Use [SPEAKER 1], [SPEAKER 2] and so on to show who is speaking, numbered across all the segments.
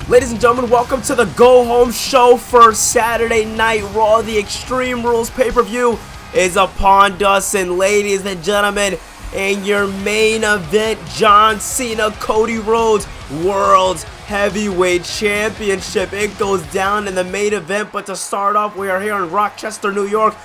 [SPEAKER 1] Ladies and gentlemen, welcome to the Go Home Show for Saturday Night Raw. The Extreme Rules pay-per-view is upon us, and ladies and gentlemen, in your main event, John Cena, Cody Rhodes, World Heavyweight Championship. It goes down in the main event, but to start off, we are here in Rochester, New York.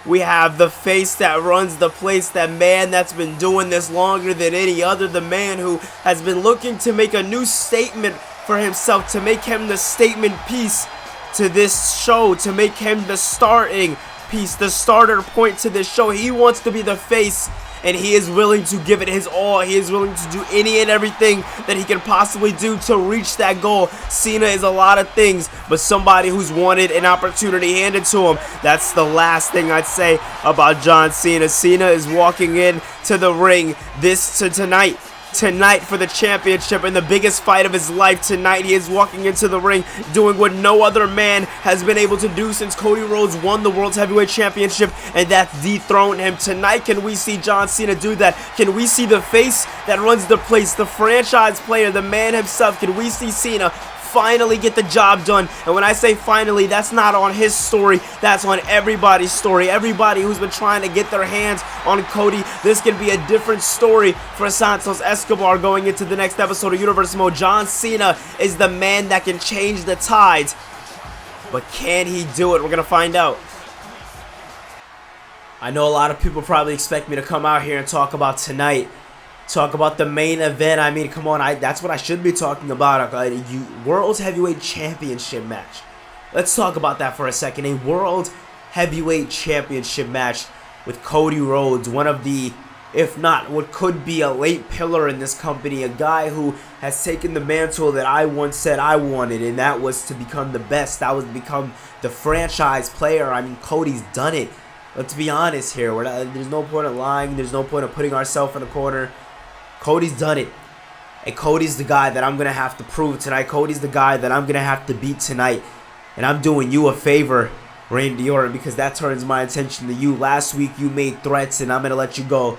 [SPEAKER 1] We have the face that runs the place, that man that's been doing this longer than any other, the man who has been looking to make a new statement for himself, to make him the statement piece to this show, to make him the starting piece, the starter point to this show. He wants to be the face, and he is willing to give it his all. He is willing to do any and everything that he can possibly do to reach that goal. Cena is a lot of things, but somebody who's wanted an opportunity handed to him. That's the last thing I'd say about John Cena. Cena is walking in to the ring tonight for the championship and the biggest fight of his life. Tonight he is walking into the ring doing what no other man has been able to do since Cody Rhodes won the World Heavyweight Championship, and that's dethrone him. Tonight, can we see John Cena do that? Can we see the face that runs the place, the franchise player, the man himself? Can we see Cena finally get the job done? And when I say finally, that's not on his story, that's on everybody's story. Everybody who's been trying to get their hands on Cody. This can be a different story for Santos Escobar going into the next episode of Universe Mode. John Cena is the man that can change the tides, but can he do it? We're gonna find out. I know a lot of people probably expect me to come out here and talk about tonight, talk about the main event. I mean, come on, that's what I should be talking about. A World Heavyweight Championship match. Let's talk about that for a second. A World Heavyweight Championship match with Cody Rhodes, one of the, if not what could be a late pillar in this company, a guy who has taken the mantle that I once said I wanted, and that was to become the best. That was to become the franchise player. I mean, Cody's done it. Let's be honest here. There's no point in lying. There's no point in putting ourselves in a corner. Cody's done it, and Cody's the guy that I'm going to have to prove tonight. Cody's the guy that I'm going to have to beat tonight, and I'm doing you a favor, Randy Orton, because that turns my attention to you. Last week you made threats, and I'm going to let you go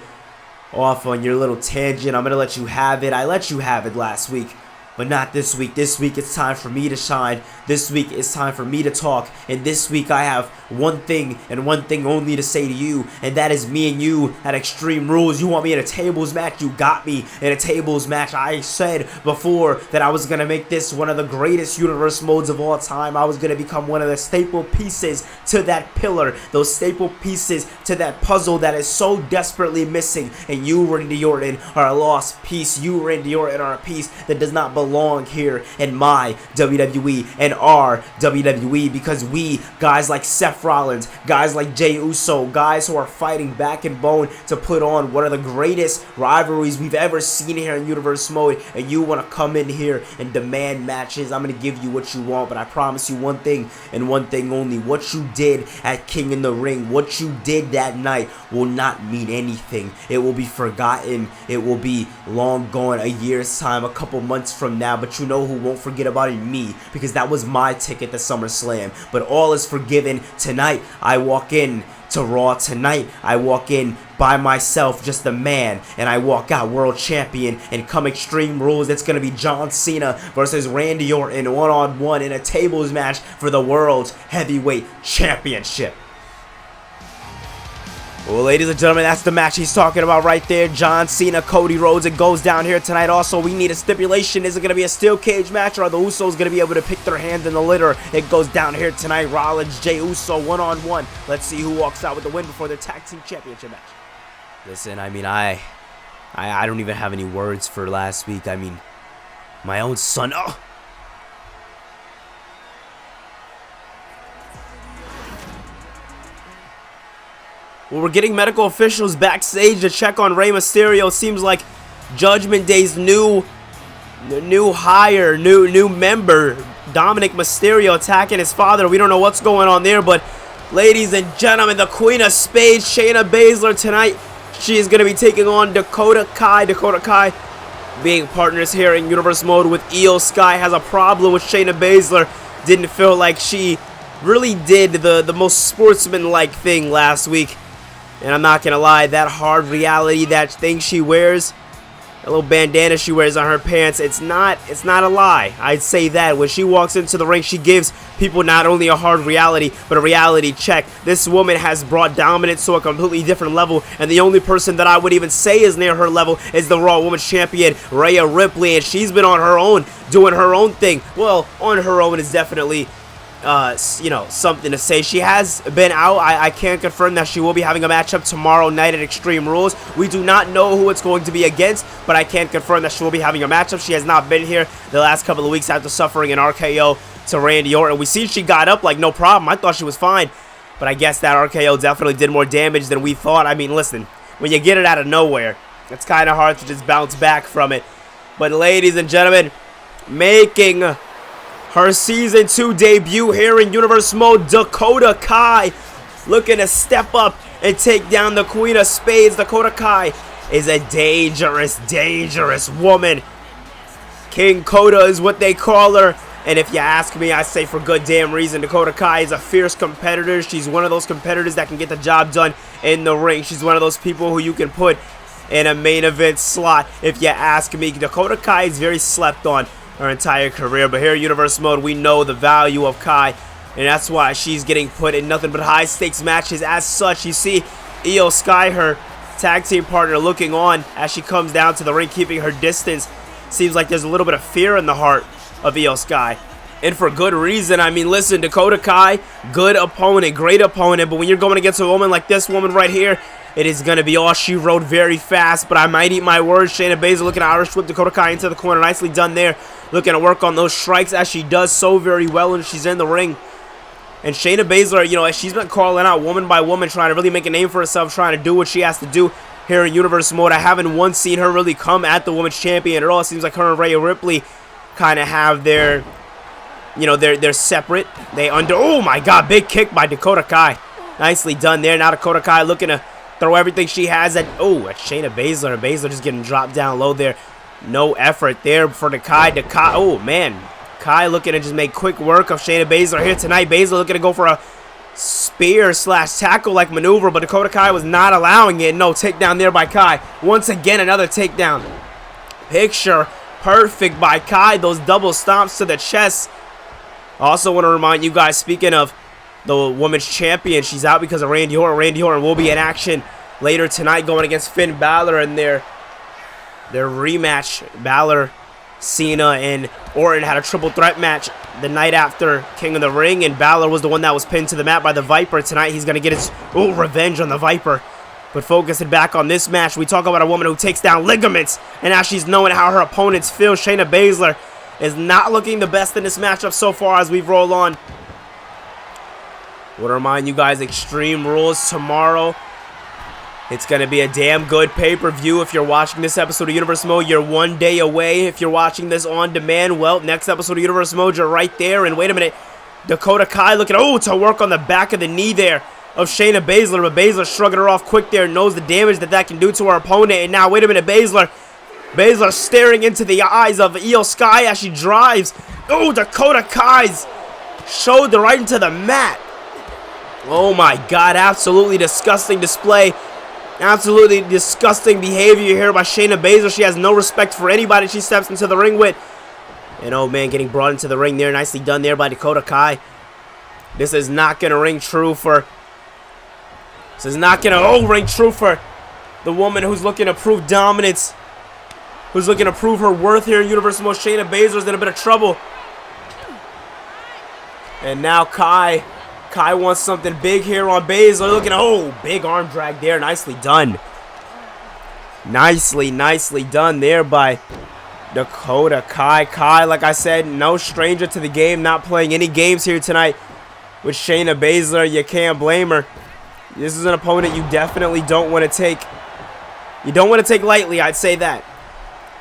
[SPEAKER 1] off on your little tangent. I'm going to let you have it. I let you have it last week, but not this week. This week it's time for me to shine. This week it's time for me to talk, and this week I have one thing and one thing only to say to you, and that is me and you at Extreme Rules. You want me in a tables match? You got me in a tables match. I said before that I was going to make this one of the greatest universe modes of all time. I was going to become one of the staple pieces to that pillar, those staple pieces to that puzzle that is so desperately missing, and you, Randy Orton, are a lost piece. You, Randy Orton, are a piece that does not belong here in my WWE and our WWE, because we, guys like Seth Rollins, guys like Jey Uso, guys who are fighting back and bone to put on one of the greatest rivalries we've ever seen here in Universe Mode, and you want to come in here and demand matches. I'm going to give you what you want, but I promise you one thing and one thing only. What you did at King in the Ring, what you did that night, will not mean anything. It will be forgotten. It will be long gone, a year's time, a couple months from now, but you know who won't forget about it? Me, because that was my ticket to SummerSlam. But all is forgiven. Tonight I walk in to Raw. Tonight I walk in by myself, just a man, and I walk out world champion. And come Extreme Rules, it's going to be John Cena versus Randy Orton one-on-one in a tables match for the World Heavyweight Championship. Well, ladies and gentlemen, that's the match he's talking about right there. John Cena, Cody Rhodes. It goes down here tonight. Also, we need a stipulation. Is it going to be a steel cage match, or are the Usos going to be able to pick their hand in the litter? It goes down here tonight. Rollins, Jey Uso, one-on-one. Let's see who walks out with the win before the tag team championship match. Listen, I mean, I don't even have any words for last week. I mean, my own son. Oh! Well, we're getting medical officials backstage to check on Rey Mysterio. Seems like Judgment Day's new hire, new member, Dominic Mysterio, attacking his father. We don't know what's going on there, but ladies and gentlemen, the Queen of Spades, Shayna Baszler, tonight, she is going to be taking on Dakota Kai. Dakota Kai being partners here in Universe Mode with Io Sky has a problem with Shayna Baszler. Didn't feel like she really did the most sportsman-like thing last week. And I'm not going to lie, that hard reality, that thing she wears, A little bandana she wears on her pants. It's not a lie. I'd say that. When she walks into the ring, she gives people not only a hard reality, but a reality check. This woman has brought dominance to a completely different level, and the only person that I would even say is near her level is the Raw Women's Champion, Rhea Ripley, and she's been on her own, doing her own thing. Well, on her own is definitely you know, something to say. She has been out. I can confirm that she will be having a matchup tomorrow night at Extreme Rules. We do not know who it's going to be against, but I can confirm that she will be having a matchup. She has not been here the last couple of weeks after suffering an RKO to Randy Orton. We see she got up like no problem. I thought she was fine, but I guess that RKO definitely did more damage than we thought. I mean, listen, when you get it out of nowhere, it's kind of hard to just bounce back from it. But ladies and gentlemen, making her Season 2 debut here in Universe Mode, Dakota Kai, looking to step up and take down the Queen of Spades. Dakota Kai is a dangerous, dangerous woman. King Coda is what they call her. And if you ask me, I say for good damn reason. Dakota Kai is a fierce competitor. She's one of those competitors that can get the job done in the ring. She's one of those people who you can put in a main event slot. If you ask me, Dakota Kai is very slept on her entire career, but here in Universe Mode, we know the value of Kai, and that's why she's getting put in nothing but high stakes matches. As such, you see Io Sky, her tag team partner, looking on as she comes down to the ring, keeping her distance. Seems like there's a little bit of fear in the heart of Io Sky, and for good reason. I mean, listen, Dakota Kai, good opponent, great opponent, but when you're going against a woman like this woman right here, it is going to be all she wrote very fast, but I might eat my words. Shayna Baszler looking to Irish whip Dakota Kai into the corner. Nicely done there. Looking to work on those strikes as she does so very well when she's in the ring. And Shayna Baszler, you know, she's been calling out woman by woman, trying to really make a name for herself, trying to do what she has to do here in Universe Mode. I haven't once seen her really come at the Women's Champion at all. It seems like her and Rhea Ripley kind of have their, you know, they're separate. Oh my God, big kick by Dakota Kai. Nicely done there. Now Dakota Kai looking to throw everything she has at Shayna Baszler. And Baszler just getting dropped down low there. No effort there for the Kai. Oh, man. Kai looking to just make quick work of Shayna Baszler here tonight. Baszler looking to go for a spear / tackle-like maneuver, but Dakota Kai was not allowing it. No, takedown there by Kai. Once again, another takedown. Picture perfect by Kai. Those double stomps to the chest. Also want to remind you guys, speaking of the Women's Champion, she's out because of Randy Orton. Randy Orton will be in action later tonight going against Finn Balor in their rematch. Balor, Cena, and Orton had a triple threat match the night after King of the Ring, and Balor was the one that was pinned to the mat by the Viper. Tonight he's going to get his revenge on the Viper. But focusing back on this match, we talk about a woman who takes down ligaments, and now she's knowing how her opponents feel. Shayna Baszler is not looking the best in this matchup so far as we roll on. I want to remind you guys, Extreme Rules tomorrow. It's going to be a damn good pay-per-view. If you're watching this episode of Universe Mode, you're 1 day away. If you're watching this on demand, well, next episode of Universe Mode, you're right there. And wait a minute, Dakota Kai looking, to work on the back of the knee there of Shayna Baszler. But Baszler shrugging her off quick there, knows the damage that can do to her opponent. And now, wait a minute, Baszler staring into the eyes of Io Sky as she drives. Dakota Kai's shoulder right into the mat. Oh my God, absolutely disgusting display. Absolutely disgusting behavior here by Shayna Baszler. She has no respect for anybody she steps into the ring with. And oh man, getting brought into the ring there. Nicely done there by Dakota Kai. This is not going to ring true for... This is not going to ring true for the woman who's looking to prove dominance. Who's looking to prove her worth here in Universe Mode. Shayna Baszler's in a bit of trouble. And now Kai wants something big here on Baszler. Looking, big arm drag there. Nicely done. Nicely done there by Dakota Kai. Kai, like I said, no stranger to the game. Not playing any games here tonight with Shayna Baszler. You can't blame her. This is an opponent you definitely don't want to take. You don't want to take lightly, I'd say that.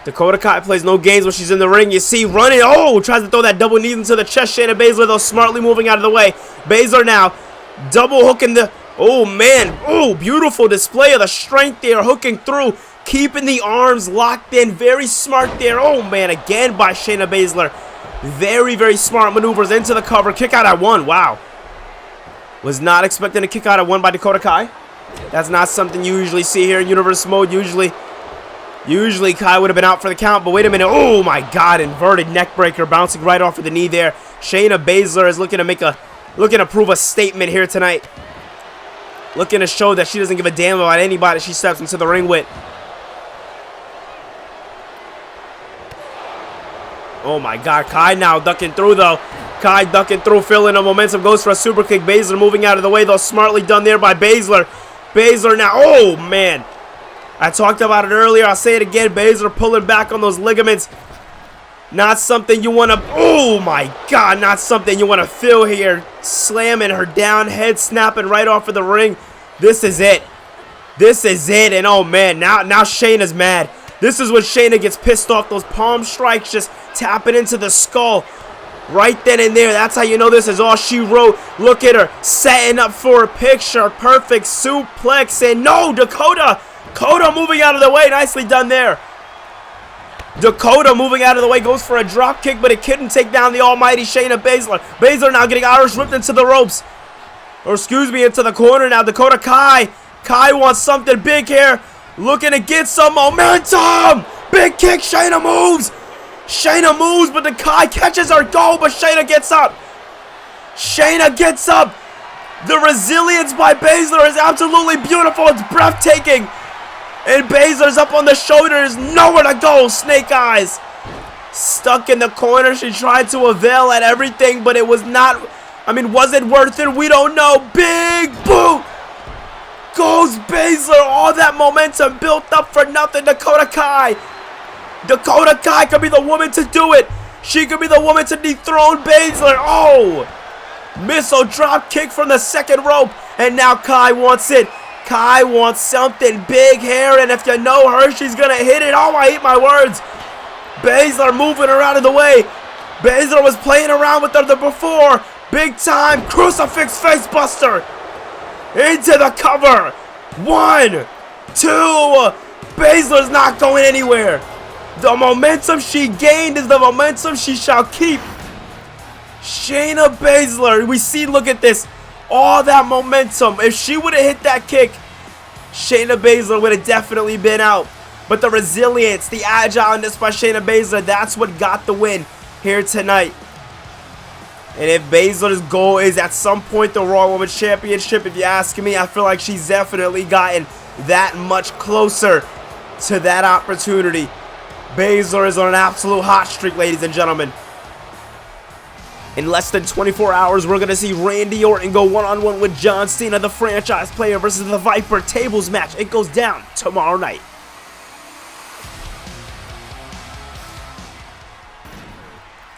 [SPEAKER 1] Dakota Kai plays no games when she's in the ring. You see running. Tries to throw that double knee into the chest. Shayna Baszler, though, smartly moving out of the way. Baszler now double hooking the... beautiful display of the strength there. Hooking through. Keeping the arms locked in. Very smart there. Again by Shayna Baszler. Very smart maneuvers into the cover. Kick out at 1. Wow. Was not expecting a kick out at 1 by Dakota Kai. That's not something you usually see here in Universe Mode. Usually Usually Kai would have been out for the count, but wait a minute. Oh my God, inverted neck breaker bouncing right off of the knee there. Shayna Baszler is looking to prove a statement here tonight. Looking to show that she doesn't give a damn about anybody she steps into the ring with. Oh my God, Kai now ducking through though. Kai ducking through, feeling the momentum, goes for a super kick. Baszler moving out of the way though, smartly done there by Baszler. Baszler now, oh man. I talked about it earlier, I'll say it again. Baszler pulling back on those ligaments. Not something you want to, oh my God, not something you want to feel here. Slamming her down, head snapping right off of the ring. This is it. This is it, and oh man, now Shayna's mad. This is when Shayna gets pissed off. Those palm strikes just tapping into the skull. Right then and there, that's how you know this is all she wrote. Look at her, setting up for a picture. Perfect suplex, and no, Dakota moving out of the way. Nicely done there. Dakota moving out of the way, goes for a drop kick, but it couldn't take down the almighty Shayna Baszler. Baszler now getting Irish whipped into the ropes. Or excuse me, into the corner now. Dakota Kai. Kai wants something big here. Looking to get some momentum. Big kick, Shayna moves. Shayna moves, but the Kai catches her goal, but Shayna gets up. Shayna gets up. The resilience by Baszler is absolutely beautiful. It's breathtaking. And Baszler's up on the shoulders. Nowhere to go. Snake eyes. Stuck in the corner. She tried to avail at everything, but it was not... was it worth it? We don't know. Big boot. Goes Baszler. All that momentum built up for nothing. Dakota Kai. Dakota Kai could be the woman to do it. She could be the woman to dethrone Baszler. Oh. Missile drop kick from the second rope. And now Kai wants it. Kai wants something big here, and if you know her, she's going to hit it. Oh, I eat my words. Baszler moving her out of the way. Baszler was playing around with her before. Big time crucifix face buster. Into the cover. 1, 2. Baszler's not going anywhere. The momentum she gained is the momentum she shall keep. Shayna Baszler, we see, look at this. All that momentum. If she would have hit that kick, Shayna Baszler would have definitely been out. But the resilience, the agileness by Shayna Baszler, that's what got the win here tonight. And if Baszler's goal is at some point the Raw Women's Championship, if you ask me, I feel like she's definitely gotten that much closer to that opportunity. Baszler is on an absolute hot streak, ladies and gentlemen. In less than 24 hours, we're going to see Randy Orton go one-on-one with John Cena, the franchise player, versus the Viper tables match. It goes down tomorrow night.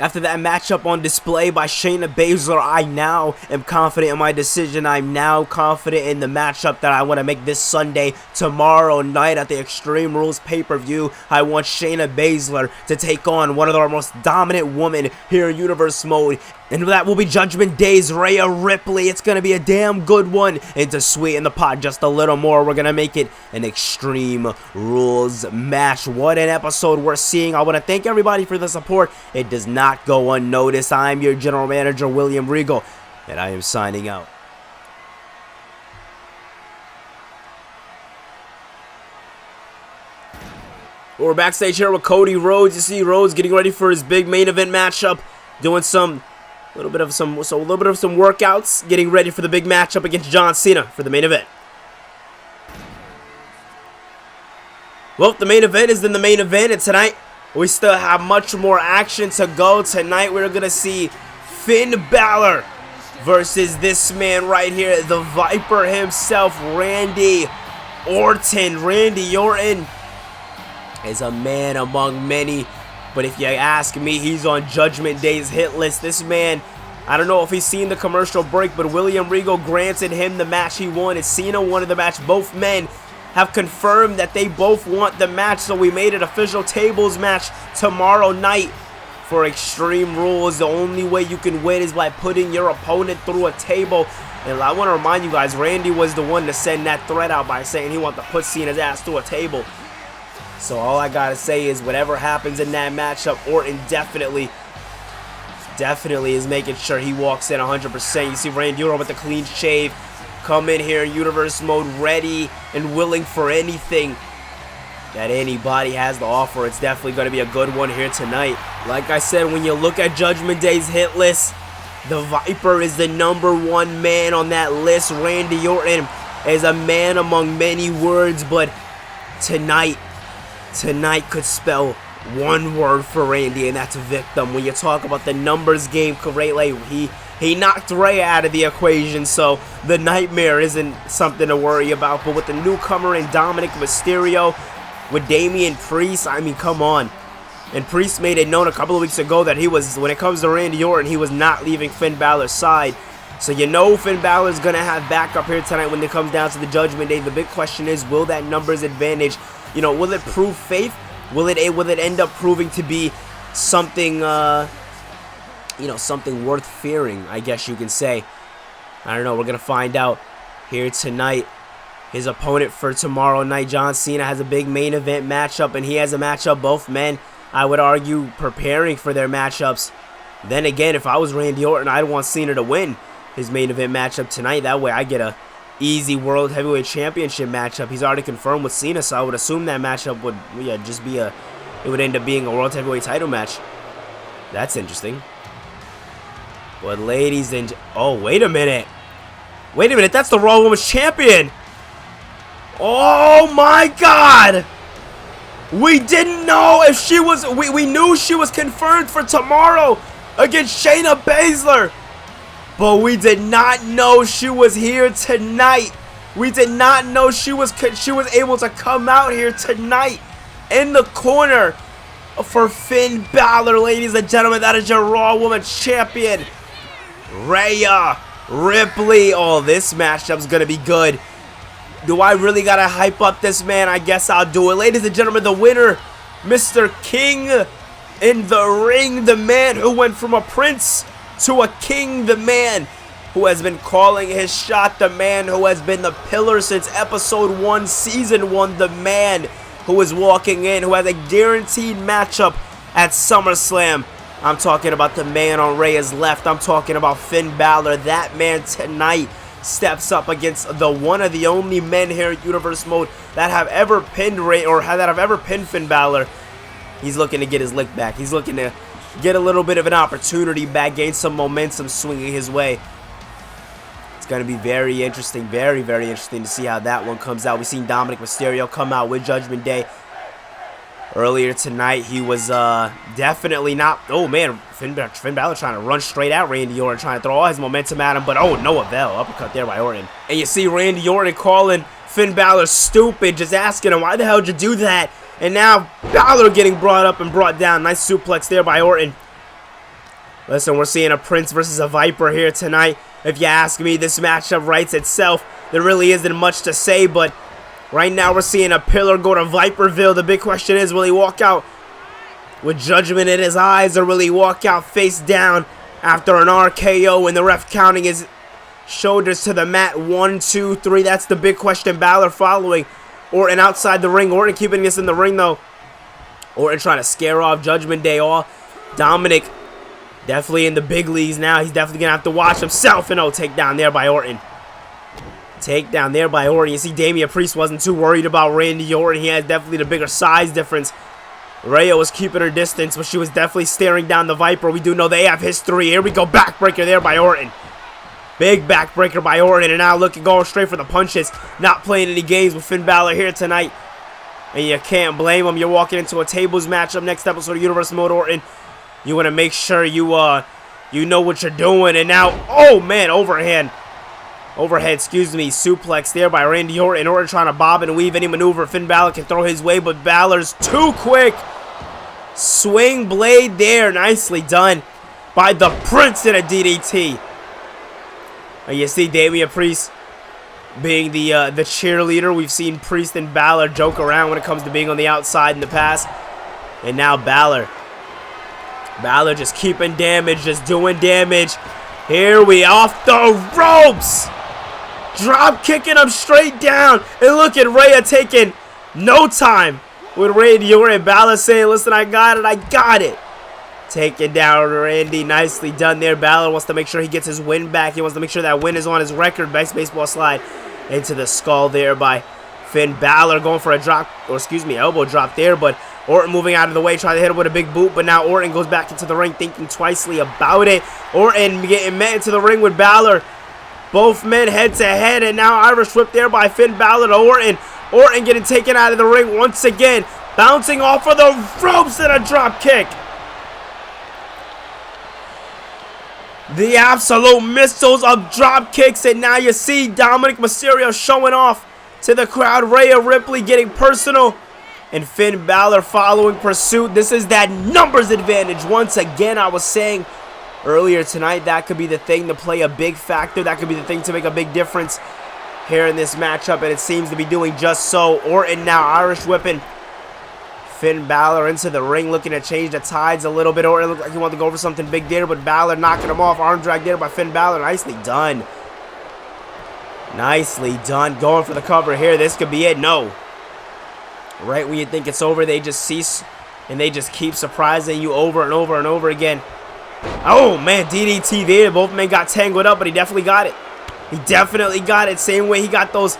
[SPEAKER 1] After that matchup on display by Shayna Baszler, I now am confident in my decision. I'm now confident in the matchup that I want to make this Sunday, tomorrow night at the Extreme Rules pay-per-view. I want Shayna Baszler to take on one of our most dominant women here in Universe Mode. And that will be Judgment Day's Rhea Ripley. It's going to be a damn good one. And to sweeten the pot just a little more, we're going to make it an Extreme Rules match. What an episode we're seeing. I want to thank everybody for the support. It does not go unnoticed. I'm your General Manager, William Regal, and I am signing out. We're backstage here with Cody Rhodes. You see Rhodes getting ready for his big main event matchup, doing a little bit of some workouts, getting ready for the big matchup against John Cena for the main event. Well, the main event is in the main event, and tonight we still have much more action to go. Tonight we're gonna see Finn Balor versus this man right here, the Viper himself, Randy Orton. Randy Orton is a man among many, but if you ask me, he's on Judgment Day's hit list. This man, I don't know if he's seen the commercial break, but William Regal granted him the match he wanted. Cena wanted the match. Both men have confirmed that they both want the match, so we made it official tables match tomorrow night for Extreme Rules. The only way you can win is by putting your opponent through a table. And I want to remind you guys, Randy was the one to send that threat out by saying he wanted to put Cena's ass through a table. So all I gotta say is whatever happens in that matchup, Orton definitely is making sure he walks in 100%. You see Randy Orton with the clean shave, come in here in Universe Mode ready and willing for anything. that anybody has to offer. It's definitely going to be a good one here tonight. Like I said, when you look at Judgment Day's hit list, the Viper is the #1 man on that list. Randy Orton is a man among many words, but tonight could spell one word for Randy, and that's victim. When you talk about the numbers game, he knocked Ray out of the equation, so the nightmare isn't something to worry about. But with the newcomer in Dominic Mysterio, with Damian Priest, I mean, come on. And Priest made it known a couple of weeks ago that when it comes to Randy Orton, he was not leaving Finn Balor's side. So you know Finn Balor's going to have backup here tonight when it comes down to the Judgment Day. The big question is, will that numbers advantage, will it prove faith? Will it end up proving to be something, something worth fearing, I guess you can say. I don't know. We're going to find out here tonight. His opponent for tomorrow night, John Cena, has a big main event matchup, and he has a matchup, both men, I would argue, preparing for their matchups. Then again, if I was Randy Orton, I'd want Cena to win his main event matchup tonight. That way I get a easy World Heavyweight Championship matchup. He's already confirmed with Cena, so I would assume that matchup would just be it would end up being a World Heavyweight title match. That's interesting. But ladies and... Oh, wait a minute. Wait a minute, that's the Raw Women's Champion. Oh my God. We didn't know if she was... We knew she was confirmed for tomorrow against Shayna Baszler. But we did not know she was here tonight. We did not know she was able to come out here tonight in the corner for Finn Balor, ladies and gentlemen. That is your Raw Women's Champion, Rhea Ripley. Oh, this matchup's going to be good. Do I really got to hype up this man? I guess I'll do it. Ladies and gentlemen, the winner, Mr. King in the ring. The man who went from a prince to a king. The man who has been calling his shot. The man who has been the pillar since episode 1, season 1. The man who is walking in, who has a guaranteed matchup at SummerSlam. I'm talking about the man on Rhea's left. I'm talking about Finn Balor. That man tonight steps up against the one of the only men here at Universe Mode that have ever pinned Finn Balor. He's looking to get his lick back. He's looking to get a little bit of an opportunity back, gain some momentum swinging his way. It's going to be very interesting, very, very interesting to see how that one comes out. We've seen Dominic Mysterio come out with Judgment Day earlier tonight. He was definitely not... Oh, man, Finn Balor trying to run straight at Randy Orton, trying to throw all his momentum at him, but oh, no avail. Uppercut there by Orton. And you see Randy Orton calling Finn Balor stupid, just asking him, why the hell did you do that? And now Balor getting brought up and brought down. Nice suplex there by Orton. Listen, we're seeing a Prince versus a Viper here tonight. If you ask me, this matchup writes itself. There really isn't much to say, but right now we're seeing a pillar go to Viperville. The big question is, will he walk out with judgment in his eyes, or will he walk out face down after an RKO and the ref counting his shoulders to the mat? 1, 2, 3. That's the big question. Balor following Orton outside the ring. Orton keeping this in the ring, though. Orton trying to scare off Judgment Day all. Dominic definitely in the big leagues now. He's definitely going to have to watch himself. And oh, takedown there by Orton. Takedown there by Orton. You see, Damian Priest wasn't too worried about Randy Orton. He has definitely the bigger size difference. Rhea was keeping her distance, but she was definitely staring down the Viper. We do know they have history. Here we go. Backbreaker there by Orton. Big backbreaker by Orton. And now going straight for the punches. Not playing any games with Finn Balor here tonight. And you can't blame him. You're walking into a tables matchup next episode of Universe Mode, Orton. You want to make sure you know what you're doing. And now, oh man, overhead, suplex there by Randy Orton. Orton trying to bob and weave any maneuver Finn Balor can throw his way, but Balor's too quick. Swing blade there, nicely done by the Prince in a DDT. And you see Damian Priest being the cheerleader. We've seen Priest and Balor joke around when it comes to being on the outside in the past. And now Balor just keeping damage, just doing damage. Here we off the ropes. Drop kicking him straight down. And look at Rhea taking no time with Randy Orton. Balor saying, listen, I got it. Taking down Randy. Nicely done there. Balor wants to make sure he gets his win back. He wants to make sure that win is on his record. Best baseball slide into the skull there by Finn Balor going for a drop, or excuse me, elbow drop there, but Orton moving out of the way, trying to hit him with a big boot, but now Orton goes back into the ring thinking twicely about it. Orton getting met into the ring with Balor. Both men head to head, and now Irish whip there by Finn Balor to Orton. Orton getting taken out of the ring once again, bouncing off of the ropes and a drop kick. The absolute missiles of drop kicks, and now you see Dominic Mysterio showing off to the crowd. Rhea Ripley getting personal, and Finn Balor following pursuit. This is that numbers advantage. Once again, I was saying earlier tonight that could be the thing to play a big factor. That could be the thing to make a big difference here in this matchup, and it seems to be doing just so. Orton now Irish whipping Finn Balor into the ring, looking to change the tides a little bit. Orton looked like he wanted to go for something big there, but Balor knocking him off. Arm drag there by Finn Balor. Nicely done. Nicely done. Going for the cover here. This could be it. No. Right when you think it's over, they just cease, and they just keep surprising you over and over and over again. Oh, man. DDT there. Both men got tangled up, but he definitely got it. He definitely got it. Same way he got those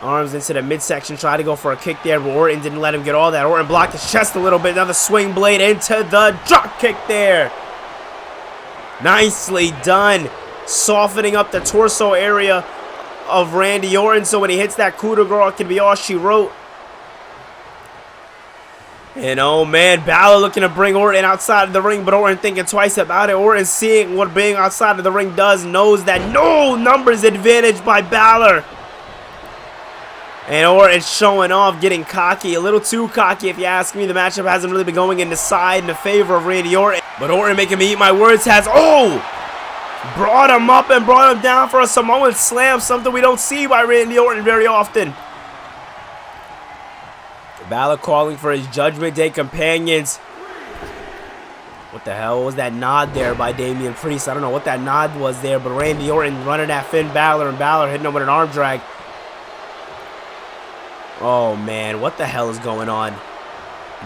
[SPEAKER 1] arms into the midsection. Tried to go for a kick there, but Orton didn't let him get all that. Orton blocked his chest a little bit. Another swing blade into the drop kick there. Nicely done. Softening up the torso area of Randy Orton, so when he hits that coup de grace, it can be all she wrote. And oh man, Balor looking to bring Orton outside of the ring, but Orton thinking twice about it. Orton seeing what being outside of the ring does, knows that no numbers advantage by Balor. And Orton showing off, getting cocky, a little too cocky if you ask me. The matchup hasn't really been going in the side in the favor of Randy Orton. But Orton, making me eat my words, has, brought him up and brought him down for a Samoan slam, something we don't see by Randy Orton very often. Balor calling for his Judgment Day companions. What the hell was that nod there by Damian Priest? I don't know what that nod was there, but Randy Orton running at Finn Balor, and Balor hitting him with an arm drag. Oh man, what the hell is going on?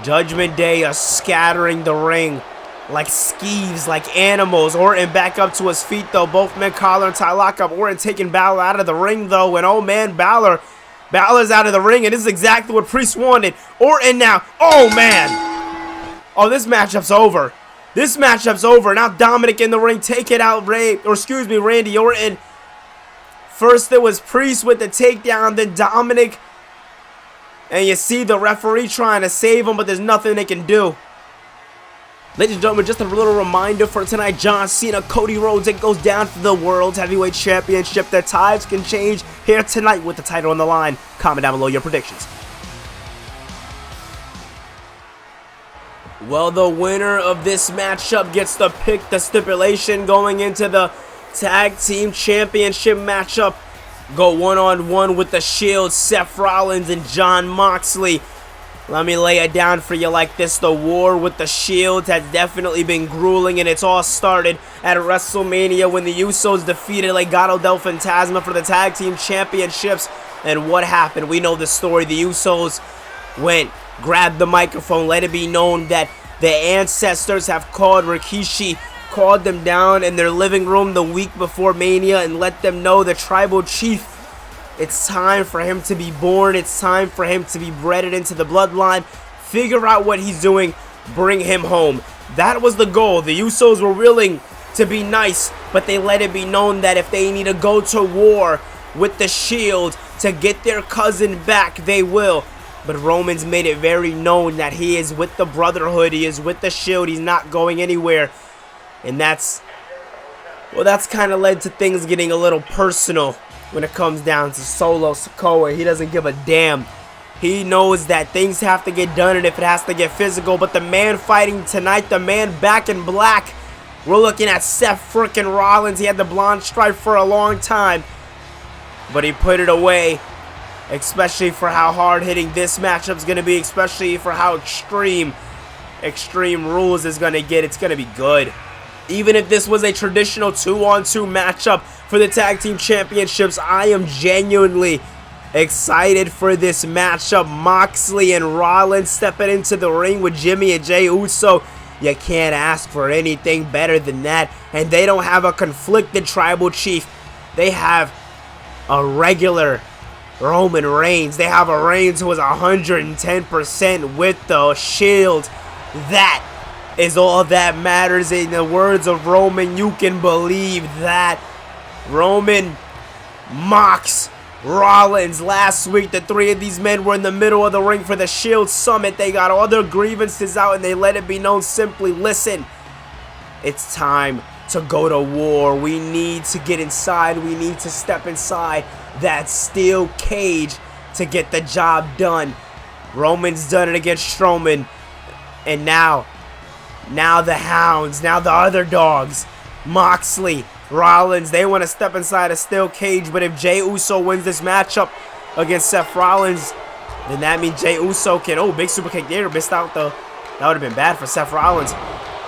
[SPEAKER 1] Judgment Day are scattering the ring like skeeves, like animals. Orton back up to his feet though. Both men collar and tie lock up. Orton taking Balor out of the ring though, and oh man, Balor's out of the ring, and this is exactly what Priest wanted. Orton now, oh man. Oh, this matchup's over. This matchup's over. Now Dominic in the ring, taking out Randy Orton. First it was Priest with the takedown, then Dominic. And you see the referee trying to save him, but there's nothing they can do. Ladies and gentlemen, just a little reminder for tonight. John Cena, Cody Rhodes, it goes down for the World Heavyweight Championship. The tides can change here tonight with the title on the line. Comment down below your predictions. Well, the winner of this matchup gets to pick the stipulation going into the Tag Team Championship matchup. Go one-on-one with the Shield, Seth Rollins and Jon Moxley. Let me lay it down for you like this. The war with the Shield has definitely been grueling, and it's all started at WrestleMania when the Usos defeated Legado del Fantasma for the Tag Team Championships. And what happened? We know the story. The Usos went, grabbed the microphone, let it be known that the ancestors have called Rikishi, called them down in their living room the week before Mania, and let them know the tribal chief, it's time for him to be born. It's time for him to be bred into the bloodline. Figure out what he's doing. Bring him home. That was the goal. The Usos were willing to be nice, but they let it be known that if they need to go to war with the Shield to get their cousin back, they will. But Roman's made it very known that he is with the Brotherhood. He is with the Shield. He's not going anywhere. And that's kind of led to things getting a little personal when it comes down to Solo Sikoa. He doesn't give a damn. He knows that things have to get done, and if it has to get physical. But the man fighting tonight, the man back in black, we're looking at Seth frickin' Rollins. He had the blonde stripe for a long time, but he put it away, especially for how hard-hitting this matchup's going to be, especially for how Extreme Rules is going to get. It's going to be good. Even if this was a traditional 2-on-2 matchup for the Tag Team Championships, I am genuinely excited for this matchup. Moxley and Rollins stepping into the ring with Jimmy and Jey Uso. You can't ask for anything better than that. And they don't have a conflicted tribal chief. They have a regular Roman Reigns. They have a Reigns who is 110% with the Shield. That is all that matters. In the words of Roman, you can believe that. Roman mocks Rollins. Last week, the three of these men were in the middle of the ring for the Shield Summit. They got all their grievances out and they let it be known simply, listen, it's time to go to war. We need to get inside. We need to step inside that steel cage to get the job done. Roman's done it against Strowman. And now the Hounds, now the other dogs, Moxley, Rollins, they want to step inside a steel cage. But if Jey Uso wins this matchup against Seth Rollins, then that means Jey Uso can, oh, big super kick there, missed out though. That would have been bad for Seth Rollins.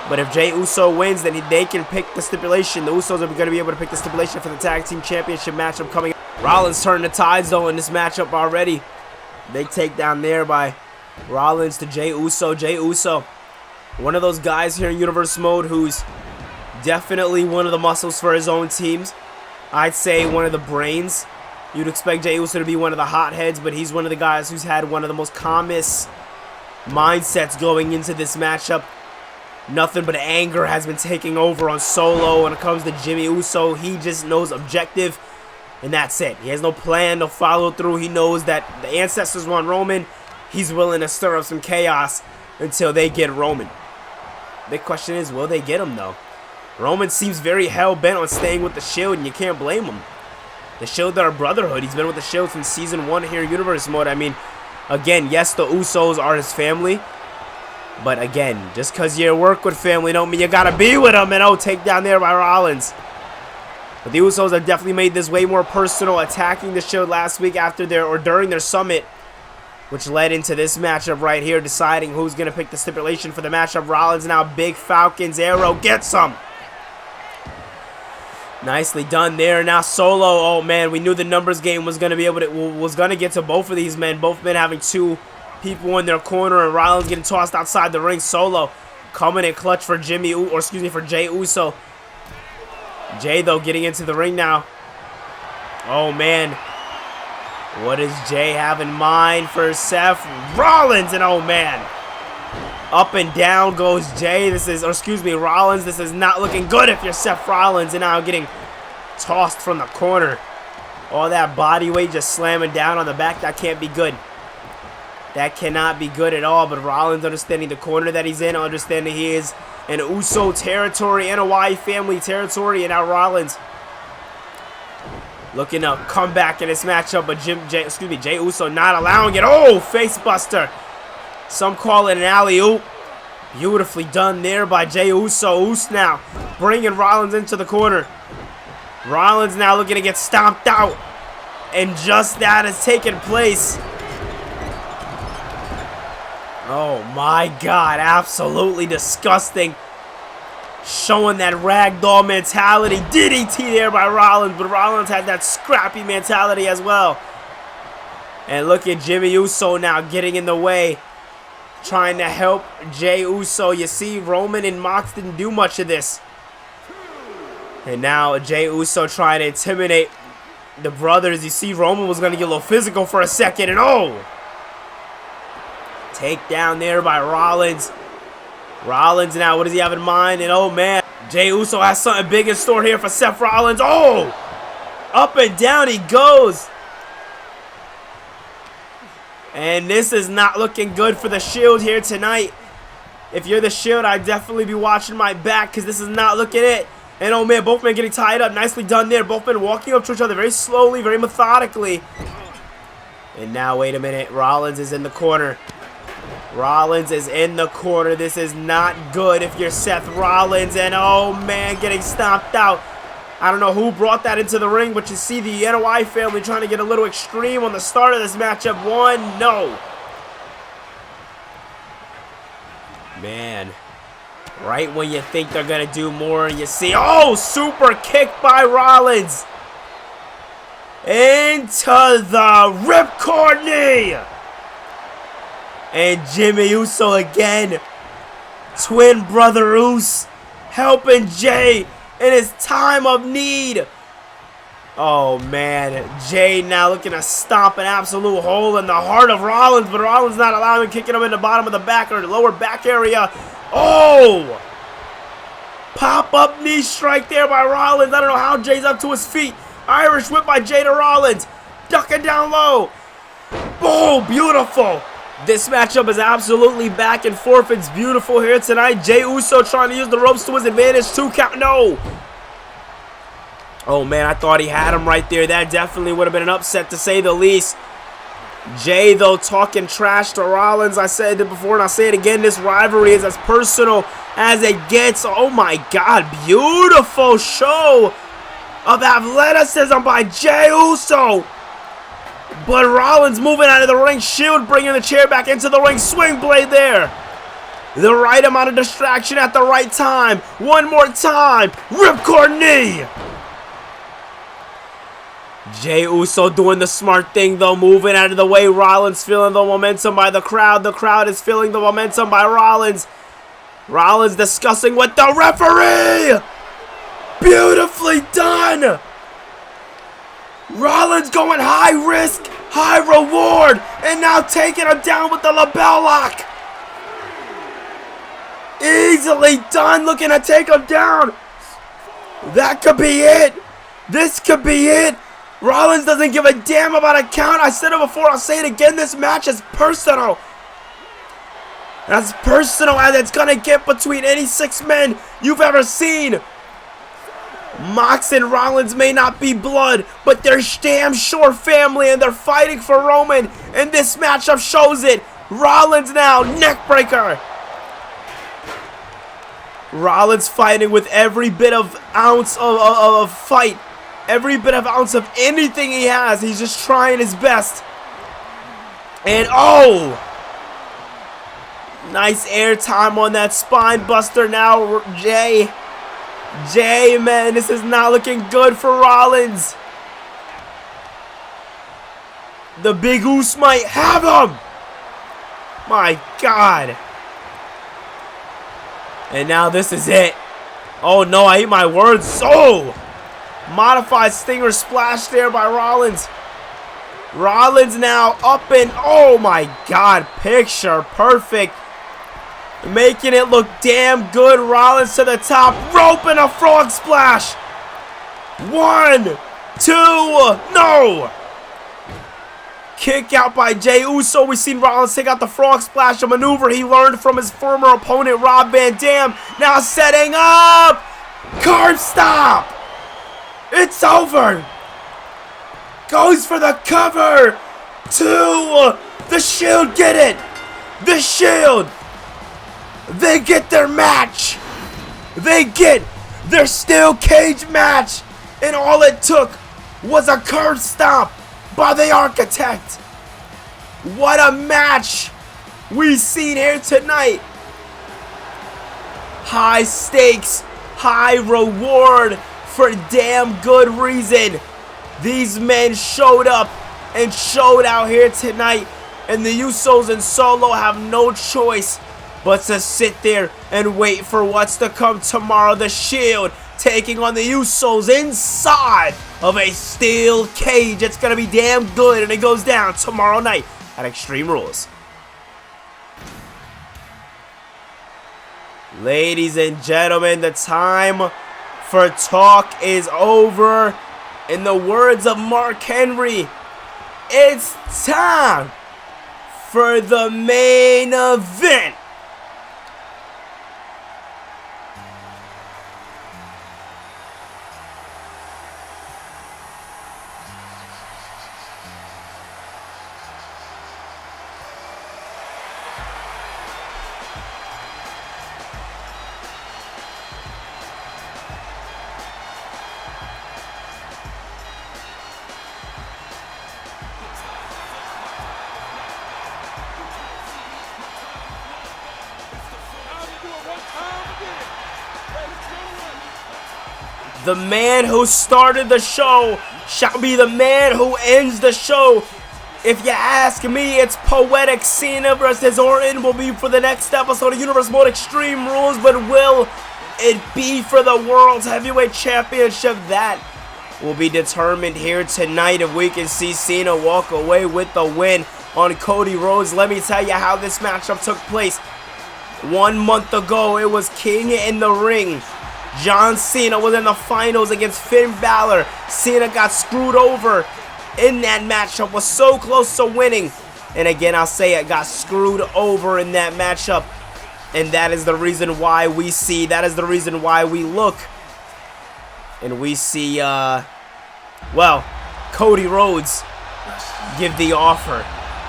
[SPEAKER 1] But if Jey Uso wins, then they can pick the stipulation. The Usos are going to be able to pick the stipulation for the Tag Team Championship matchup coming up. Rollins turned the tides, though, in this matchup already. Big takedown there by Rollins to Jey Uso. Jey Uso, one of those guys here in Universe Mode who's definitely one of the muscles for his own teams. I'd say one of the brains. You'd expect Jey Uso to be one of the hotheads, but he's one of the guys who's had one of the most calmest mindsets going into this matchup. Nothing but anger has been taking over on Solo. When it comes to Jimmy Uso, he just knows objective, and that's it. He has no plan, no follow through. He knows that the ancestors want Roman. He's willing to stir up some chaos until they get Roman. Big question is, will they get him though? Roman seems very hell-bent on staying with the Shield, and you can't blame him. The Shield are a brotherhood. He's been with the Shield since Season 1 here in Universe Mode. I mean, again, yes, the Usos are his family. But again, just because you work with family don't mean you gotta be with them. And oh, takedown there by Rollins. But the Usos have definitely made this way more personal, attacking the Shield last week after their, or during their summit, which led into this matchup right here, deciding who's gonna pick the stipulation for the matchup. Rollins now, big Falcon's arrow, gets some. Nicely done there. Now Solo, oh man, we knew the numbers game was gonna be able to, was gonna get to both of these men. Both men having two people in their corner, and Rollins getting tossed outside the ring. Solo coming in clutch for for Jey Uso. Jey though getting into the ring now. Oh man, what does Jey have in mind for Seth Rollins? And oh man, up and down goes Jey. Rollins. This is not looking good if you're Seth Rollins, and now getting tossed from the corner. All that body weight just slamming down on the back. That can't be good. That cannot be good at all. But Rollins understanding the corner that he's in, understanding he is in Uso territory and a Hawaii family territory, and now Rollins looking to come back in this matchup, but Jey Uso not allowing it. Oh, face buster. Some call it an alley-oop. Beautifully done there by Jey Uso. Uso now bringing Rollins into the corner. Rollins now looking to get stomped out, and just that has taken place. Oh my God, absolutely disgusting. Showing that ragdoll mentality. DDT there by Rollins, but Rollins had that scrappy mentality as well. And look at Jimmy Uso now getting in the way, trying to help Jey Uso. You see, Roman and Mox didn't do much of this. And now Jey Uso trying to intimidate the brothers. You see, Roman was going to get a little physical for a second, and oh! Takedown there by Rollins. Rollins now, what does he have in mind? And oh man, Jey Uso has something big in store here for Seth Rollins. Oh! Up and down he goes. And this is not looking good for the Shield here tonight. If you're the Shield, I'd definitely be watching my back, because this is not looking it. And oh man, both men getting tied up. Nicely done there. Both men walking up to each other very slowly, very methodically. And now, wait a minute. Rollins is in the corner. Rollins is in the corner. This is not good if you're Seth Rollins. And oh man, getting stomped out. I don't know who brought that into the ring, but you see the NOI family trying to get a little extreme on the start of this matchup. No. Man, right when you think they're going to do more, you see, oh, super kick by Rollins. Into the ripcord knee. And Jimmy Uso again. Twin brother Uso helping Jey in his time of need. Oh, man. Jey now looking to stomp an absolute hole in the heart of Rollins, but Rollins not allowing him, kicking him in the bottom of the back or the lower back area. Oh! Pop-up knee strike there by Rollins. I don't know how Jey's up to his feet. Irish whip by Jey to Rollins. Ducking down low. Oh, beautiful. This matchup is absolutely back and forth. It's beautiful here tonight. Jey Uso trying to use the ropes to his advantage. 2 count. No. Oh, man, I thought he had him right there. That definitely would have been an upset, to say the least. Jey, though, talking trash to Rollins. I said it before, and I'll say it again. This rivalry is as personal as it gets. Oh, my God. Beautiful show of athleticism by Jey Uso. But Rollins moving out of the ring. Shield bringing the chair back into the ring. Swing blade there. The right amount of distraction at the right time. One more time. Ripcord knee. Jey Uso doing the smart thing, though, moving out of the way. Rollins feeling the momentum by the crowd. The crowd is feeling the momentum by Rollins. Rollins discussing with the referee. Beautifully done. Rollins going high risk, high reward, and now taking him down with the lapel lock. Easily done, looking to take him down. That could be it. This could be it. Rollins doesn't give a damn about a count. I said it before, I'll say it again. This match is personal. As personal as it's going to get between any 6 men you've ever seen. Mox and Rollins may not be blood, but they're damn sure family, and they're fighting for Roman, and this matchup shows it. Rollins now, neckbreaker. Rollins fighting with every bit of ounce of fight, every bit of ounce of anything he has. He's just trying his best. And oh! Nice air time on that spine buster now, Jey. Jey, man, this is not looking good for Rollins. The Big Oos might have him. My God. And now this is it. Oh, no, I eat my words. Oh! Modified Stinger splash there by Rollins. Rollins now up and, oh, my God, picture perfect. Making it look damn good. Rollins to the top rope and a frog splash. 1, 2, no. Kick out by Jey Uso. We've seen Rollins take out the frog splash, a maneuver he learned from his former opponent, Rob Van Dam. Now setting up. Curb stop. It's over. Goes for the cover. 2. The Shield get it. The Shield. They get their match. They get their steel cage match. And all it took was a curb stomp by the Architect. What a match we've seen here tonight. High stakes, high reward for damn good reason. These men showed up and showed out here tonight. And the Usos and Solo have no choice but to sit there and wait for what's to come tomorrow. The Shield taking on the Usos inside of a steel cage. It's going to be damn good, and it goes down tomorrow night at Extreme Rules. Ladies and gentlemen, the time for talk is over. In the words of Mark Henry, it's time for the main event. The man who started the show shall be the man who ends the show. If you ask me, it's poetic. Cena versus Orton will be for the next episode of Universe Mode Extreme Rules, but will it be for the World's Heavyweight Championship? That will be determined here tonight if we can see Cena walk away with the win on Cody Rhodes. Let me tell you how this matchup took place. 1 month ago, it was King in the ring. John Cena was in the finals against Finn Balor. Cena got screwed over in that matchup, was so close to winning. And again, I'll say it, got screwed over in that matchup. And that is the reason why we see, that is the reason why we look and we see, well, Cody Rhodes give the offer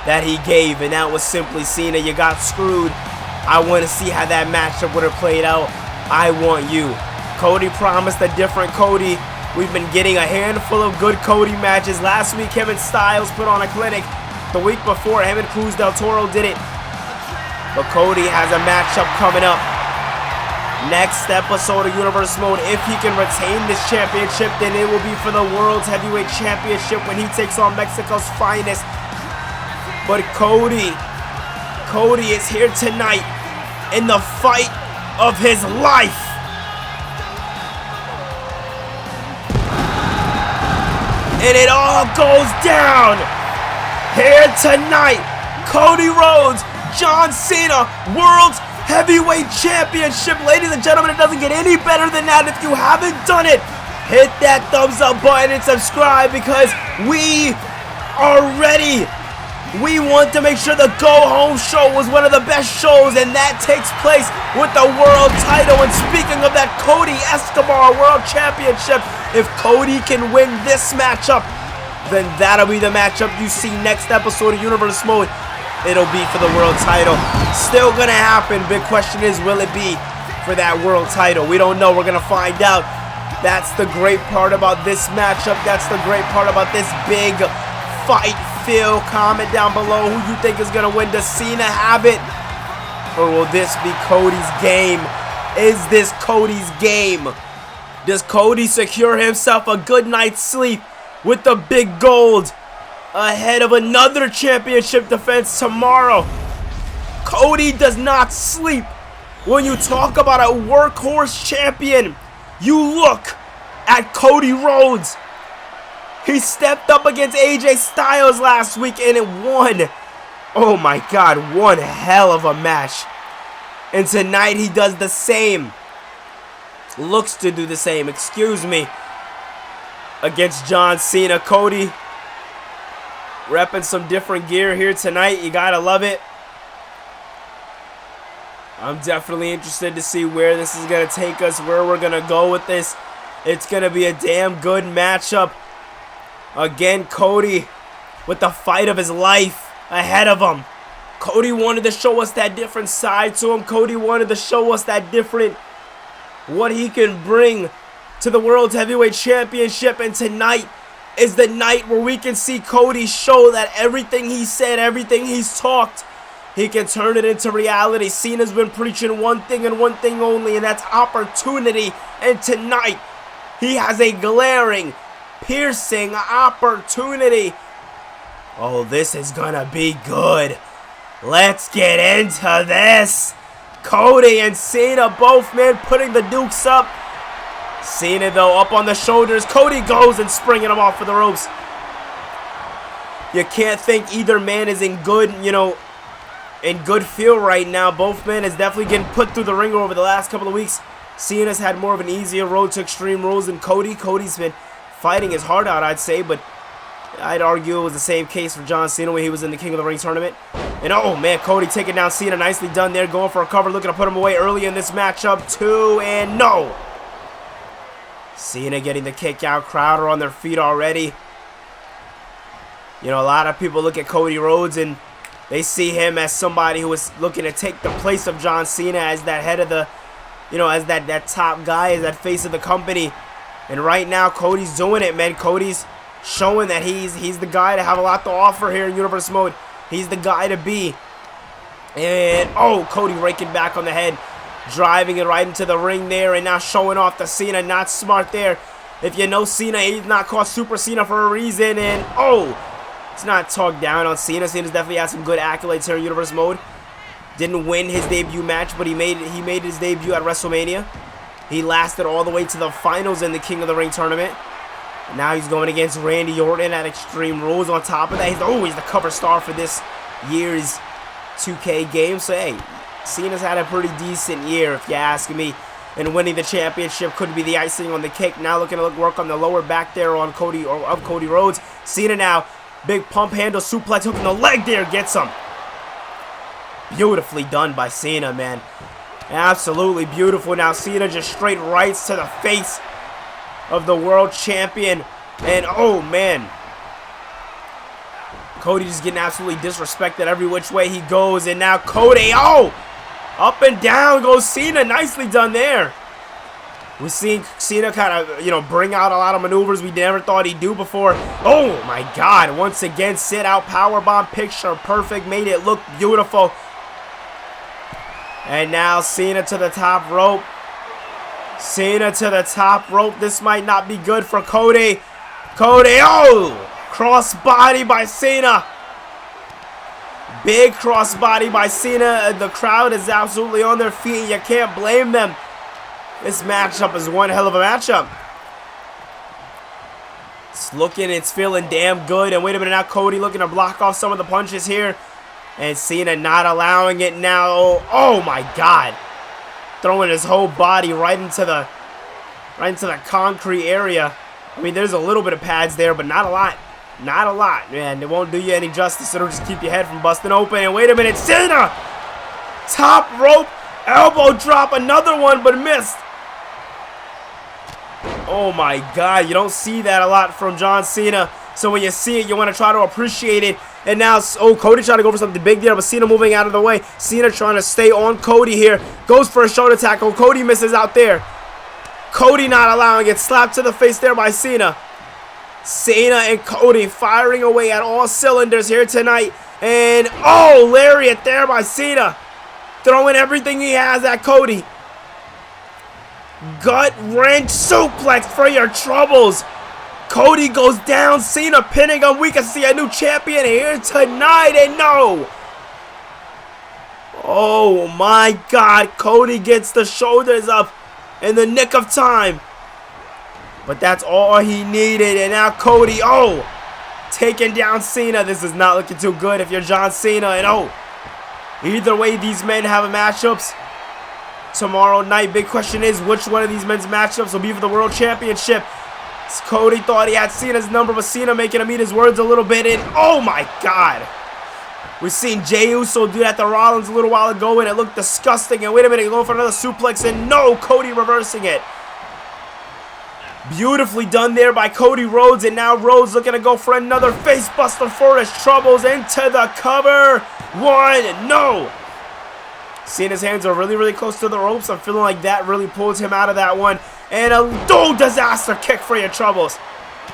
[SPEAKER 1] that he gave, and that was simply, Cena, you got screwed. I want to see how that matchup would have played out. I want you. Cody promised a different Cody. We've been getting a handful of good Cody matches. Last week, him and Styles put on a clinic. The week before, him and Cruz del Toro did it. But Cody has a matchup coming up. Next episode of Universe Mode, if he can retain this championship, then it will be for the World's Heavyweight Championship when he takes on Mexico's finest. But Cody is here tonight in the fight of his life. And it all goes down here tonight. Cody Rhodes, John Cena, World's Heavyweight Championship. Ladies and gentlemen, it doesn't get any better than that. If you haven't done it, hit that thumbs up button and subscribe, because we are ready. We want to make sure the Go Home show was one of the best shows, and that takes place with the world title. And speaking of that Cody Escobar World Championship, if Cody can win this matchup, then that'll be the matchup you see next episode of Universe Mode. It'll be for the world title. Still gonna happen. Big question is, will it be for that world title? We don't know. We're gonna find out. That's the great part about this matchup. That's the great part about this big fight. Phil, comment down below who you think is gonna win. Does Cena have it, or will this be Cody's game? Is this Cody's game? Does Cody secure himself a good night's sleep with the big gold ahead of another championship defense tomorrow? Cody does not sleep. When you talk about a workhorse champion, you look at Cody Rhodes. He stepped up against AJ Styles last week and it won. Oh my God, one hell of a match. And tonight he does the same. Looks to do the same, excuse me, against John Cena. Cody repping some different gear here tonight. You gotta love it. I'm definitely interested to see where this is gonna take us, where we're gonna go with this. It's gonna be a damn good matchup. Again, Cody with the fight of his life ahead of him. Cody wanted to show us that different side to him. Cody wanted to show us that different, what he can bring to the World Heavyweight Championship. And tonight is the night where we can see Cody show that everything he said, everything he's talked, he can turn it into reality. Cena's been preaching one thing and one thing only, and that's opportunity. And tonight, he has a glaring, piercing opportunity. Oh, this is gonna be good. Let's get into this. Cody and Cena both, man, putting the dukes up. Cena, though, up on the shoulders. Cody goes and springing him off for the ropes. You can't think either man is in good, in good feel right now. Both men is definitely getting put through the ringer over the last couple of weeks. Cena's had more of an easier road to Extreme Rules than Cody. Cody's been fighting his heart out, I'd say, but I'd argue it was the same case for John Cena when he was in the King of the Ring tournament. And oh man, Cody taking down Cena, nicely done there, going for a cover, looking to put him away early in this matchup. 2 and no. Cena getting the kick out, crowd are on their feet already. A lot of people look at Cody Rhodes and they see him as somebody who is looking to take the place of John Cena as that head of the, as that top guy, as that face of the company. And right now, Cody's doing it, man. Cody's showing that he's the guy to have a lot to offer here in Universe Mode. He's the guy to be. And, oh, Cody raking back on the head. Driving it right into the ring there. And now showing off to Cena. Not smart there. If you know Cena, he's not called Super Cena for a reason. And, oh, it's not talked down on Cena. Cena's definitely had some good accolades here in Universe Mode. Didn't win his debut match, but he made his debut at WrestleMania. He lasted all the way to the finals in the King of the Ring tournament. Now he's going against Randy Orton at Extreme Rules. On top of that, he's always the cover star for this year's 2K game. So, hey, Cena's had a pretty decent year, if you ask me. And winning the championship could be the icing on the cake. Now looking to work on the lower back there on Cody Rhodes. Cena now, big pump handle suplex, hooking the leg there, gets him. Beautifully done by Cena, man. Absolutely beautiful. Now Cena just straight rights to the face of the world champion. And oh man, Cody just getting absolutely disrespected every which way he goes. And now Cody, oh, up and down goes Cena. Nicely done there. We're seeing Cena kind of, bring out a lot of maneuvers we never thought he'd do before. Oh my God, once again, sit out powerbomb, picture perfect, made it look beautiful. And now Cena to the top rope. Cena to the top rope. This might not be good for Cody. Cody, oh! Crossbody by Cena. Big crossbody by Cena. The crowd is absolutely on their feet. You can't blame them. This matchup is one hell of a matchup. It's feeling damn good. And wait a minute, now Cody looking to block off some of the punches here. And Cena not allowing it now. Oh my God. Throwing his whole body right into the concrete area. I mean, there's a little bit of pads there, but not a lot. Not a lot, man. It won't do you any justice. It'll just keep your head from busting open. And wait a minute, Cena! Top rope, elbow drop, another one, but missed. Oh my God, you don't see that a lot from John Cena. So when you see it, you want to try to appreciate it. And now, oh, Cody trying to go for something big there, but Cena moving out of the way. Cena trying to stay on Cody here. Goes for a shoulder tackle. Cody misses out there. Cody not allowing it. Slapped to the face there by Cena. Cena and Cody firing away at all cylinders here tonight. And, oh, lariat there by Cena. Throwing everything he has at Cody. Gut wrench suplex for your troubles. Cody goes down, Cena pinning him. We can see a new champion here tonight, and no. Oh my God, Cody gets the shoulders up in the nick of time. But that's all he needed, and now Cody, oh, taking down Cena. This is not looking too good if you're John Cena, and oh, either way, these men have matchups tomorrow night. Big question is, which one of these men's matchups will be for the World Championship? Cody thought he had Cena's number, but Cena making him eat his words a little bit. And oh my God, we've seen Jey Uso do that to Rollins a little while ago, and it looked disgusting. And wait a minute, going for another suplex, and no, Cody reversing it. Beautifully done there by Cody Rhodes, and now Rhodes looking to go for another face buster for his troubles. Into the cover. One, no. Cena's hands are really, really close to the ropes. I'm feeling like that really pulls him out of that one. And a disaster kick for your troubles.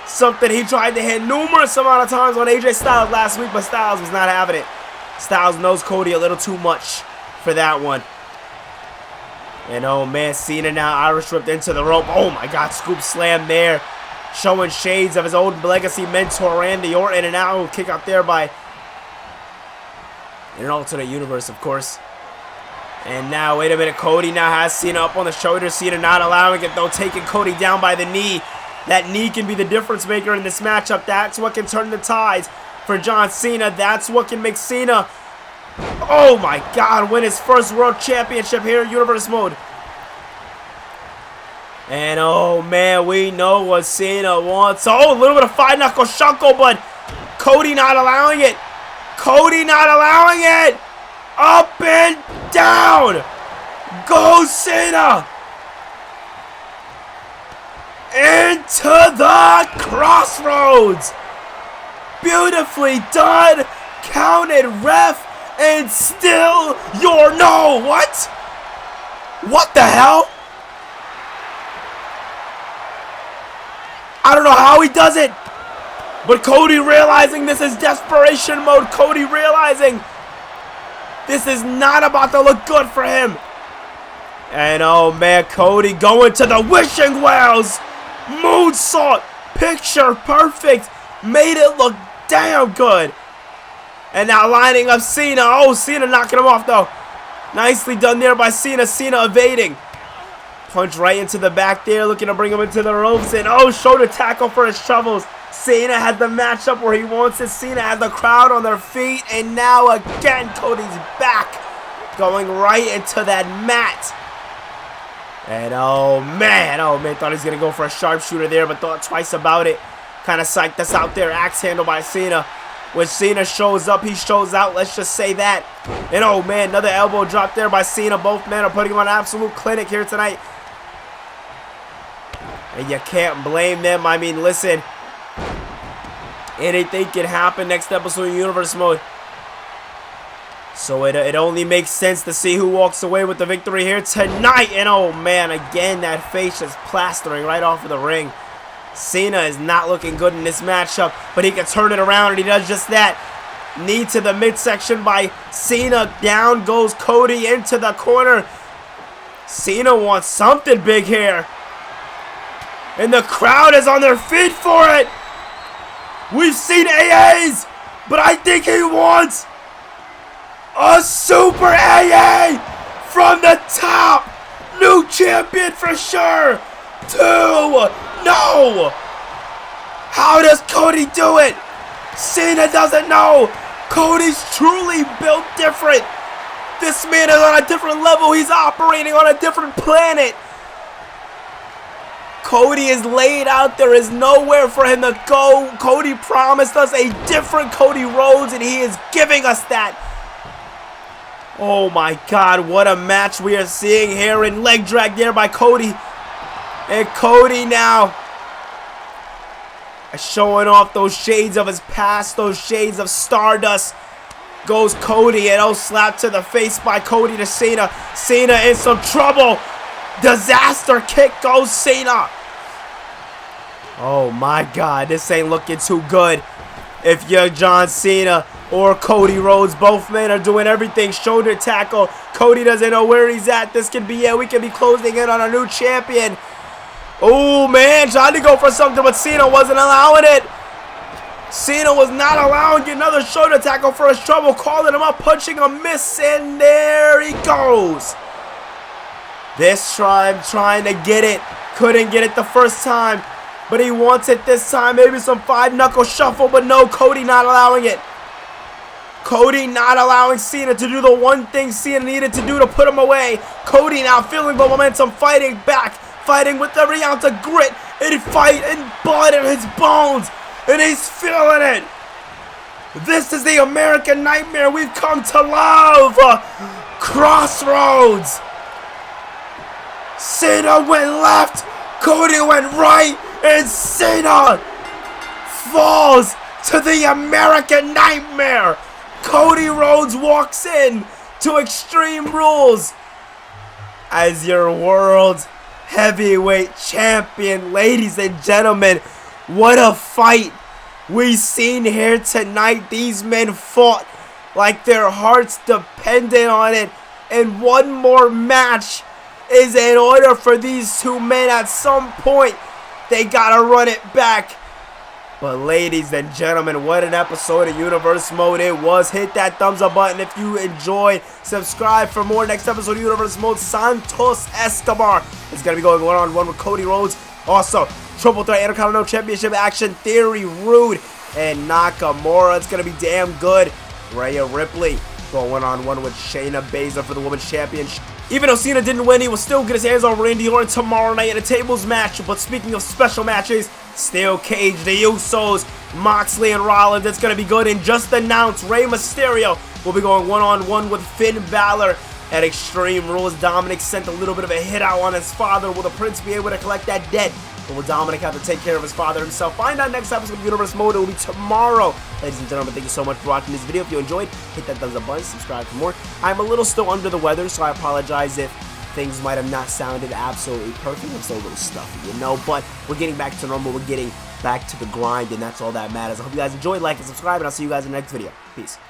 [SPEAKER 1] Something he tried to hit numerous amount of times on AJ Styles last week, but Styles was not having it. Styles knows Cody a little too much for that one. And oh man, Cena now Irish whipped into the rope. Oh my God, scoop slam there. Showing shades of his old legacy mentor Randy Orton. And now a kick out there by an alternate universe, of course. And now, wait a minute, Cody now has Cena up on the shoulder. Cena not allowing it, though, taking Cody down by the knee. That knee can be the difference maker in this matchup. That's what can turn the tides for John Cena. That's what can make Cena, oh my God, win his first World Championship here in Universe Mode. And oh man, we know what Cena wants. Oh, a little bit of five knuckle shuckle, but Cody not allowing it. Cody not allowing it. Up and down. Go Cena. Into the crossroads. Beautifully done. Counted, ref. And still your no. What? What the hell? I don't know how he does it. But Cody realizing this is desperation mode. Cody realizing this is not about to look good for him. And oh man, Cody going to the wishing wells. Moonsault. Picture perfect. Made it look damn good. And now lining up Cena. Oh, Cena knocking him off though. Nicely done there by Cena. Cena evading. Punch right into the back there, looking to bring him into the ropes. And oh, shoulder tackle for his troubles. Cena has the matchup where he wants it. Cena has the crowd on their feet. And now again, Cody's back. Going right into that mat. And oh man, thought he was going to go for a sharpshooter there, but thought twice about it. Kind of psyched us out there. Axe handle by Cena. When Cena shows up, he shows out. Let's just say that. And oh man, another elbow drop there by Cena. Both men are putting on an absolute clinic here tonight. And you can't blame them. I mean, listen. Anything can happen next episode of Universe Mode. So it only makes sense to see who walks away with the victory here tonight. And oh man, again, that face is plastering right off of the ring. Cena is not looking good in this matchup, but he can turn it around, and he does just that. Knee to the midsection by Cena. Down goes Cody into the corner. Cena wants something big here. And the crowd is on their feet for it. We've seen AAs, but I think he wants a super AA from the top. New champion for sure. 2. No! How does Cody do it? Cena doesn't know. Cody's truly built different. This man is on a different level. He's operating on a different planet. Cody is laid out. There is nowhere for him to go. Cody promised us a different Cody Rhodes, and he is giving us that. Oh my God, what a match we are seeing here. And leg drag there by Cody. And Cody now showing off those shades of his past, those shades of Stardust. Goes Cody, and oh, slap to the face by Cody to Cena. Cena in some trouble. Disaster kick goes Cena. Oh my God, this ain't looking too good. If you're John Cena or Cody Rhodes, both men are doing everything. Shoulder tackle. Cody doesn't know where he's at. This could be it. We could be closing in on a new champion. Oh man, trying to go for something, but Cena wasn't allowing it. Cena was not allowing another shoulder tackle for his trouble, calling him up, punching a miss, and there he goes. This time trying to get it. Couldn't get it the first time, but he wants it this time. Maybe some 5-knuckle shuffle, but no, Cody not allowing it. Cody not allowing Cena to do the one thing Cena needed to do to put him away. Cody now feeling the momentum, fighting back. Fighting with every ounce of grit and fight and blood in his bones. And he's feeling it. This is the American Nightmare we've come to love. Crossroads. Cena went left. Cody went right. And Cena falls to the American Nightmare. Cody Rhodes walks in to Extreme Rules as your world heavyweight champion. Ladies and gentlemen, what a fight we've seen here tonight. These men fought like their hearts depended on it, and one more match is in order for these two men. At some point they gotta run it back. But ladies and gentlemen, what an episode of Universe Mode it was. Hit that thumbs up button if you enjoyed. Subscribe for more. Next episode of Universe Mode, Santos Escobar is going to be going one-on-one with Cody Rhodes. Also, Triple Threat Intercontinental Championship action. Theory, Rude, and Nakamura. It's going to be damn good. Rhea Ripley going one-on-one with Shayna Baszler for the Women's Championship. Even though Cena didn't win, he will still get his hands on Randy Orton tomorrow night in a tables match. But speaking of special matches, Steel Cage, the Usos, Moxley, and Rollins. It's going to be good. And just announced, Rey Mysterio will be going one-on-one with Finn Balor at Extreme Rules. Dominic sent a little bit of a hit out on his father. Will the Prince be able to collect that debt? Or will Dominic have to take care of his father himself? Find out next episode of Universe Mode. It will be tomorrow. Ladies and gentlemen, thank you so much for watching this video. If you enjoyed, hit that thumbs up button, subscribe for more. I'm a little still under the weather, so I apologize if things might have not sounded absolutely perfect. I'm still a little stuffy, you know, but we're getting back to normal. We're getting back to the grind, and that's all that matters. I hope you guys enjoyed. Like and subscribe, and I'll see you guys in the next video. Peace.